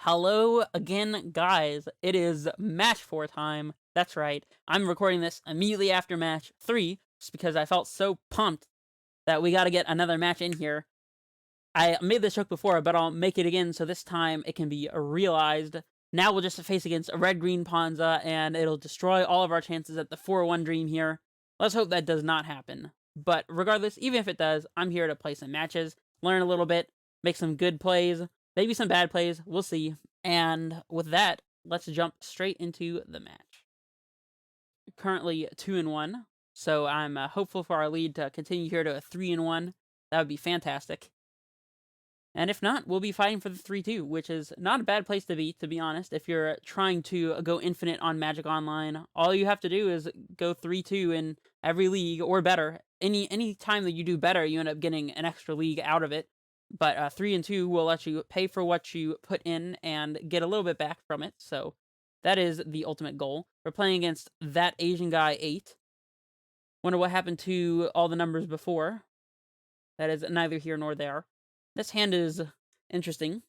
Hello again, guys. It is match 4 time. That's right. I'm recording this immediately after match 3, just because I felt so pumped that we got to get another match in here. I made this joke before, but I'll make it again so this time it can be realized. Now we'll just face against a red-green Ponza, and it'll destroy all of our chances at the 4-1 dream here. Let's hope that does not happen. But regardless, even if it does, I'm here to play some matches, learn a little bit, make some good plays, maybe some bad plays, we'll see. And with that, let's jump straight into the match. Currently 2-1, so I'm hopeful for our lead to continue here to a 3-1. That would be fantastic. And if not, we'll be fighting for the 3-2, which is not a bad place to be honest. If you're trying to go infinite on Magic Online, all you have to do is go 3-2 in every league, or better. Any time that you do better, you end up getting an extra league out of it. But 3 and 2 will let you pay for what you put in and get a little bit back from it, so that is the ultimate goal. We're playing against that Asian guy 8. Wonder what happened to all the numbers before. That is neither here nor there. This hand is interesting.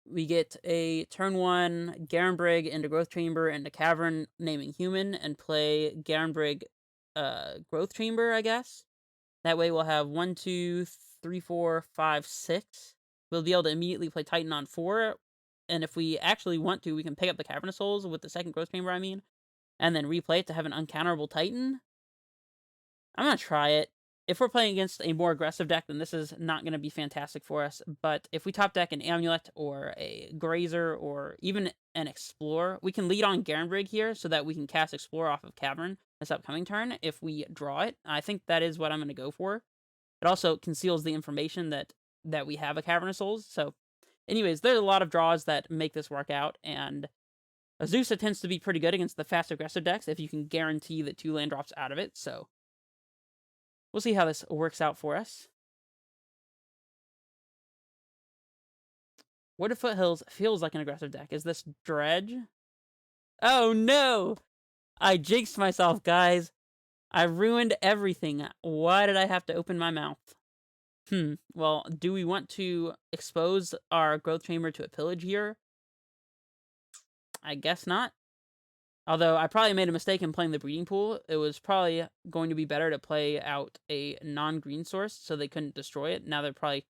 We get a turn 1 Garenbrig into Growth Chamber into Cavern, naming Human, and play Garenbrig Growth Chamber, I guess. That way we'll have 1, 2, 3, 4, 5, 6. We'll be able to immediately play Titan on 4. And if we actually want to, we can pick up the Cavern of Souls with the second Growth Chamber, and then replay it to have an uncounterable Titan. I'm going to try it. If we're playing against a more aggressive deck, then this is not going to be fantastic for us. But if we top deck an Amulet or a Grazer or even an Explorer, we can lead on Garenbrig here so that we can cast Explorer off of Cavern this upcoming turn if we draw it. I think that is what I'm going to go for. It also conceals the information that we have a Cavern of Souls. So anyways, there's a lot of draws that make this work out, and Azusa tends to be pretty good against the fast aggressive decks if you can guarantee the 2 land drops out of it, so we'll see how this works out for us. Wooded Foothills feels like an aggressive deck. Is this Dredge? Oh no! I jinxed myself, guys. I ruined everything. Why did I have to open my mouth? Well, do we want to expose our Growth Chamber to a pillage here? I guess not. Although I probably made a mistake in playing the Breeding Pool. It was probably going to be better to play out a non-green source so they couldn't destroy it. Now they're probably...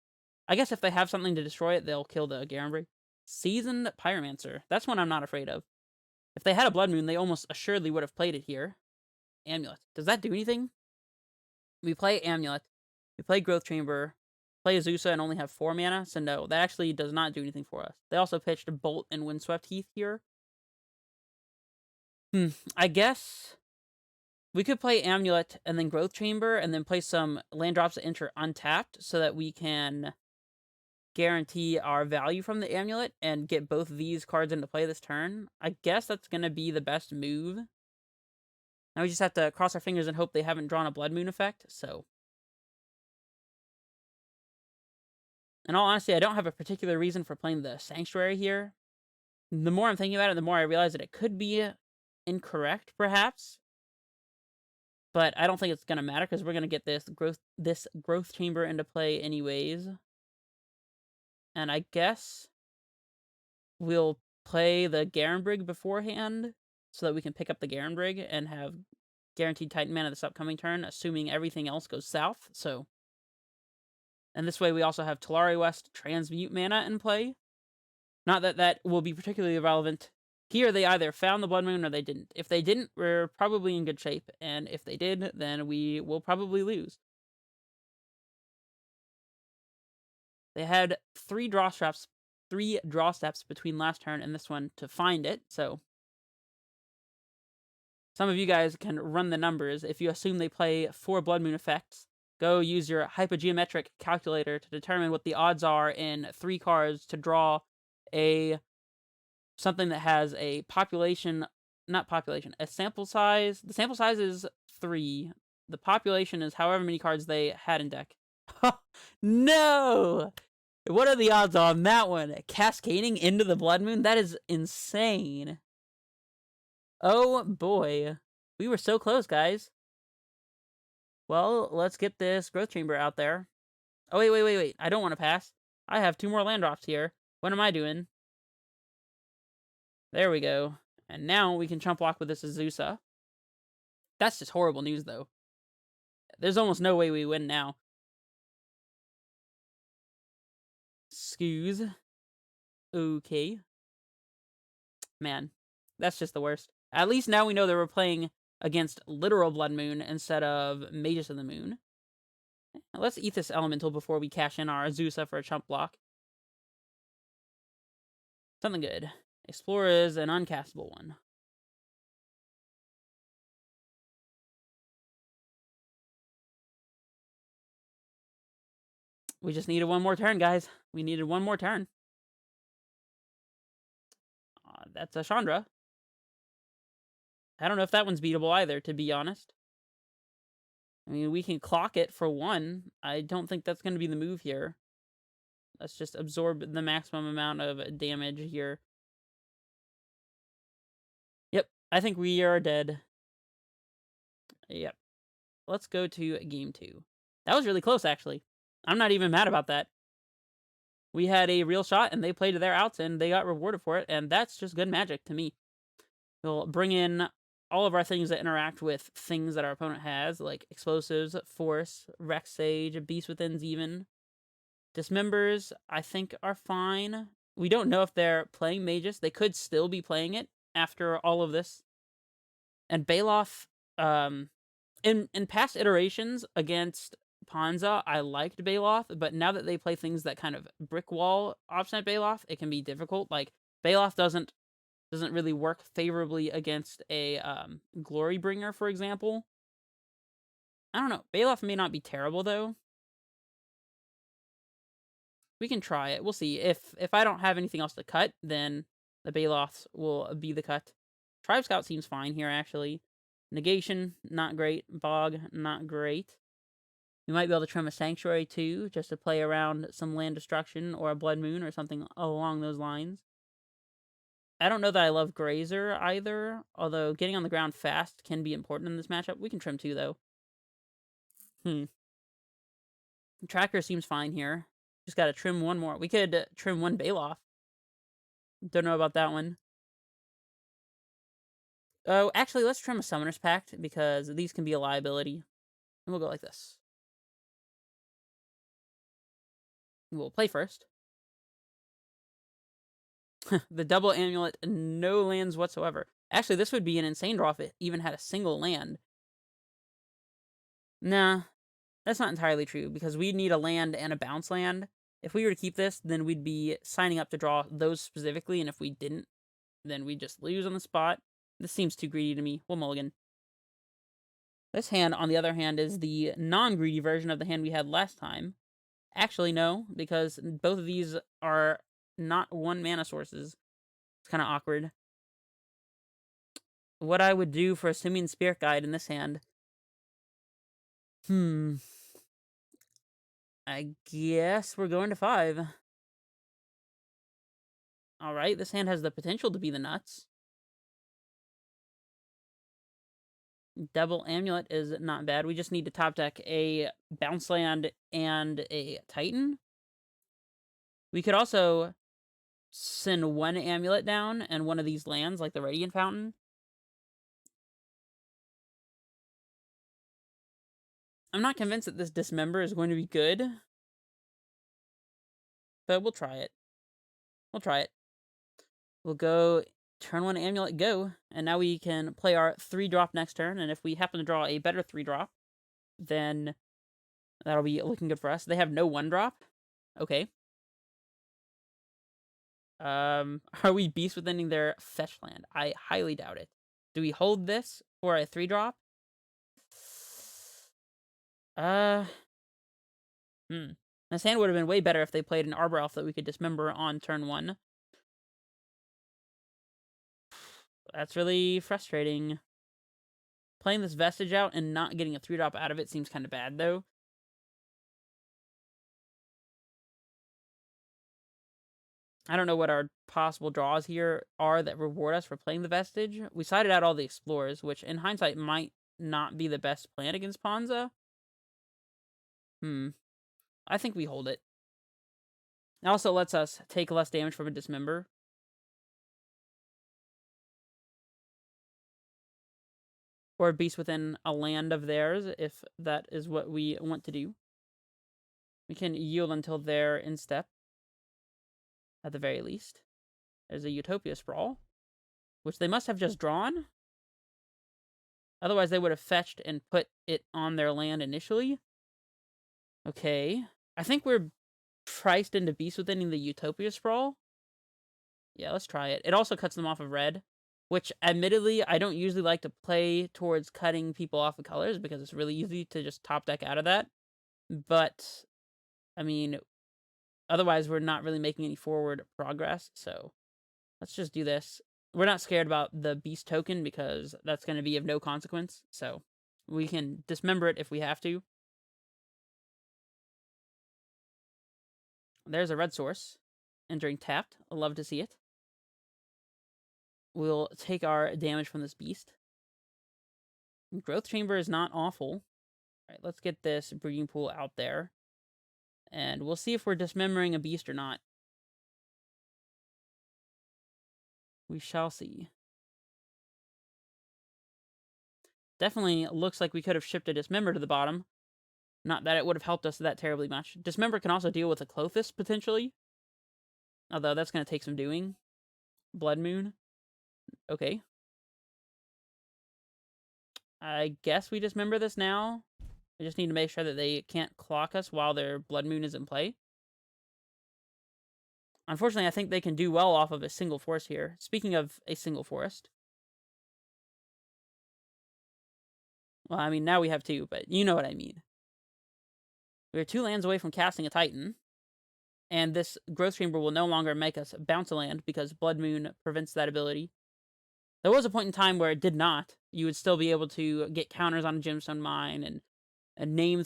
I guess if they have something to destroy it, they'll kill the Garenbrig. Seasoned Pyromancer. That's one I'm not afraid of. If they had a Blood Moon, they almost assuredly would have played it here. Amulet. Does that do anything? We play Amulet. We play Growth Chamber. Play Azusa and only have 4 mana. So no, that actually does not do anything for us. They also pitched Bolt and Windswept Heath here. I guess we could play Amulet and then Growth Chamber and then play some land drops that enter untapped so that we can guarantee our value from the Amulet and get both of these cards into play this turn. I guess that's going to be the best move. Now we just have to cross our fingers and hope they haven't drawn a Blood Moon effect, so... In all honesty, I don't have a particular reason for playing the Sanctuary here. The more I'm thinking about it, the more I realize that it could be incorrect, perhaps. But I don't think it's going to matter, because we're going to get this growth Chamber into play anyways. And I guess we'll play the Garenbrig beforehand, so that we can pick up the Garenbrig and have guaranteed Titan mana this upcoming turn, assuming everything else goes south, so... And this way we also have Talari West Transmute mana in play. Not that that will be particularly relevant. Here they either found the Blood Moon or they didn't. If they didn't, we're probably in good shape. And if they did, then we will probably lose. They had 3 draw steps between last turn and this one to find it, so... Some of you guys can run the numbers. If you assume they play 4 Blood Moon effects, go use your hypogeometric calculator to determine what the odds are in 3 cards to draw something that has a a sample size. The sample size is 3. The population is however many cards they had in deck. No! What are the odds on that one? Cascading into the Blood Moon? That is insane. Oh boy. We were so close, guys. Well, let's get this Growth Chamber out there. Oh, wait. I don't want to pass. I have 2 more land drops here. What am I doing? There we go. And now we can chump block with this Azusa. That's just horrible news, though. There's almost no way we win now. Excuse. Okay. Man, that's just the worst. At least now we know that we're playing against literal Blood Moon instead of Magus of the Moon. Let's eat this Elemental before we cash in our Azusa for a chump block. Something good. Explorer is an uncastable one. We just needed one more turn, guys. We needed one more turn. That's a Chandra. I don't know if that one's beatable either, to be honest. I mean, we can clock it for one. I don't think that's going to be the move here. Let's just absorb the maximum amount of damage here. Yep, I think we are dead. Yep. Let's go to game 2. That was really close, actually. I'm not even mad about that. We had a real shot, and they played their outs, and they got rewarded for it, and that's just good magic to me. We'll bring in all of our things that interact with things that our opponent has, like explosives, force, Rex Sage, Beast Within's even. Dismembers, I think, are fine. We don't know if they're playing Magus. They could still be playing it after all of this. And Baloth, in past iterations against Ponza, I liked Baloth, but now that they play things that kind of brick wall option Baloth, it can be difficult. Like, Baloth doesn't really work favorably against a Glory Bringer, for example. I don't know. Baloth may not be terrible, though. We can try it. We'll see. If I don't have anything else to cut, then the Baloths will be the cut. Tribe Scout seems fine here, actually. Negation, not great. Bog, not great. We might be able to trim a Sanctuary, too, just to play around some land destruction or a Blood Moon or something along those lines. I don't know that I love Grazer either, although getting on the ground fast can be important in this matchup. We can trim 2, though. Tracker seems fine here. Just gotta trim one more. We could trim one Baloth. Don't know about that one. Oh, actually, let's trim a Summoner's Pact, because these can be a liability. And we'll go like this. We'll play first. The double amulet, no lands whatsoever. Actually, this would be an insane draw if it even had a single land. Nah, that's not entirely true, because we need a land and a bounce land. If we were to keep this, then we'd be signing up to draw those specifically, and if we didn't, then we'd just lose on the spot. This seems too greedy to me. We'll mulligan. This hand, on the other hand, is the non-greedy version of the hand we had last time. Actually, no, because both of these are not 1 mana sources. It's kind of awkward. What I would do for a Simian Spirit Guide in this hand... I guess we're going to 5. Alright, this hand has the potential to be the nuts. Double Amulet is not bad. We just need to top deck a bounce land and a Titan. We could also send 1 Amulet down and one of these lands, like the Radiant Fountain. I'm not convinced that this Dismember is going to be good, but we'll try it. We'll try it. We'll go turn 1 Amulet, go, and now we can play our 3-drop next turn, and if we happen to draw a better 3-drop, then that'll be looking good for us. They have no 1-drop. Okay. Are we Beast Withining their fetch land? I highly doubt it. Do we hold this for a 3-drop? This hand would have been way better if they played an Arbor Elf that we could dismember on turn 1. That's really frustrating. Playing this Vestige out and not getting a 3-drop out of it seems kind of bad, though. I don't know what our possible draws here are that reward us for playing the Vestige. We sided out all the Explorers, which in hindsight might not be the best plan against Ponza. I think we hold it. It also lets us take less damage from a Dismember. or beast within a land of theirs, if that is what we want to do. We can yield until they're in step, at the very least. There's a Utopia Sprawl, which they must have just drawn. Otherwise, they would have fetched and put it on their land initially. Okay. I think we're priced into beast within the Utopia Sprawl. Yeah, let's try it. It also cuts them off of red, which admittedly, I don't usually like to play towards cutting people off of colors because it's really easy to just top deck out of that. But, I mean, otherwise we're not really making any forward progress, so let's just do this. We're not scared about the beast token because that's going to be of no consequence, so we can dismember it if we have to. There's a red source entering tapped. I love to see it. We'll take our damage from this beast. Growth Chamber is not awful. All right, let's get this breeding pool out there. And we'll see if we're dismembering a beast or not. We shall see. Definitely looks like we could have shipped a Dismember to the bottom. Not that it would have helped us that terribly much. Dismember can also deal with a Clothis, potentially. Although that's going to take some doing. Blood Moon. Okay. I guess we dismember this now. I just need to make sure that they can't clock us while their Blood Moon is in play. Unfortunately, I think they can do well off of a single forest here. Speaking of a single forest. Well, I mean, now we have two, but you know what I mean. We're 2 lands away from casting a Titan. And this Growth Chamber will no longer make us bounce a land because Blood Moon prevents that ability. There was a point in time where it did not. You would still be able to get counters on a Gemstone Mine and name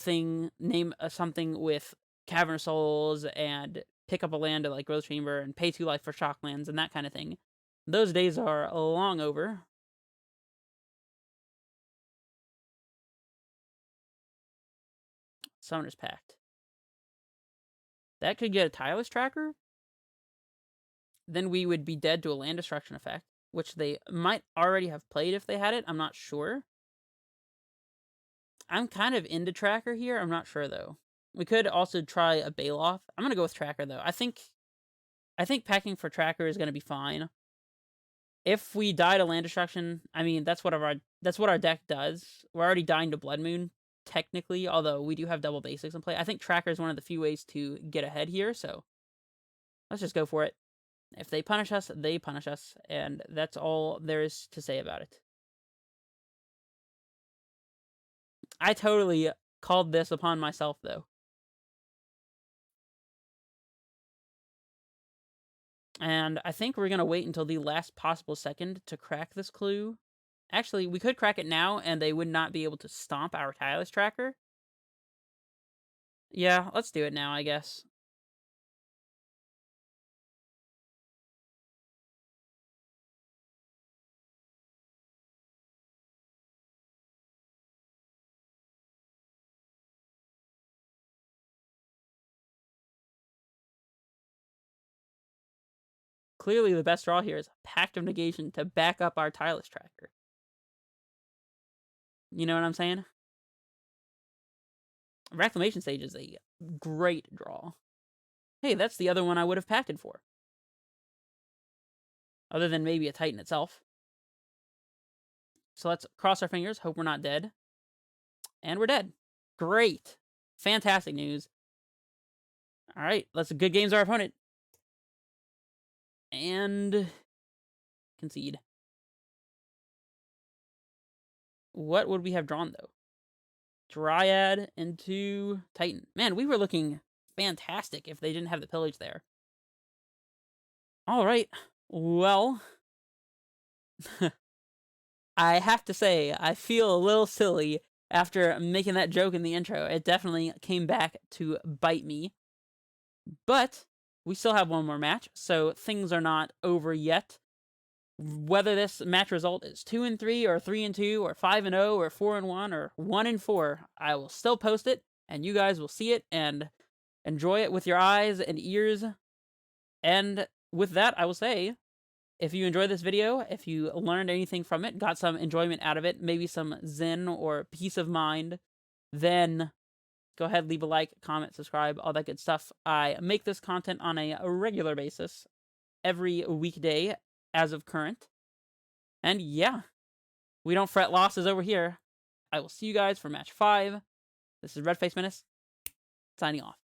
something with Cavern Souls and pick up a land at like Growth Chamber and pay 2 life for shock lands and that kind of thing. Those days are long over. Summoner's Pact. That could get a Tireless Tracker. Then we would be dead to a land destruction effect, which they might already have played if they had it. I'm not sure. I'm kind of into Tracker here. I'm not sure, though. We could also try a Baloth. I'm going to go with Tracker, though. I think packing for Tracker is going to be fine. If we die to land destruction, I mean, that's what our deck does. We're already dying to Blood Moon, technically, although we do have double basics in play. I think Tracker is one of the few ways to get ahead here, so let's just go for it. If they punish us, they punish us, and that's all there is to say about it. I totally called this upon myself, though. And I think we're going to wait until the last possible second to crack this clue. Actually, we could crack it now, and they would not be able to stomp our Tireless Tracker. Yeah, let's do it now, I guess. Clearly, the best draw here is a Pact of Negation to back up our Tireless Tracker. You know what I'm saying? Reclamation Sage is a great draw. Hey, that's the other one I would have pacted for. Other than maybe a Titan itself. So let's cross our fingers, hope we're not dead. And we're dead. Great. Fantastic news. Alright, let's good games our opponent. And concede. What would we have drawn, though? Dryad into Titan. Man, we were looking fantastic if they didn't have the pillage there. Alright, well... I have to say, I feel a little silly after making that joke in the intro. It definitely came back to bite me. But we still have one more match, so things are not over yet. Whether this match result is 2-3 or 3-2 or 5-0 or 4-1 or 1-4, I will still post it, and you guys will see it and enjoy it with your eyes and ears. And with that, I will say, if you enjoyed this video, if you learned anything from it, got some enjoyment out of it, maybe some zen or peace of mind, then go ahead, leave a like, comment, subscribe, all that good stuff. I make this content on a regular basis, every weekday as of current. And yeah, we don't fret losses over here. I will see you guys for match 5. This is Redface Menace, signing off.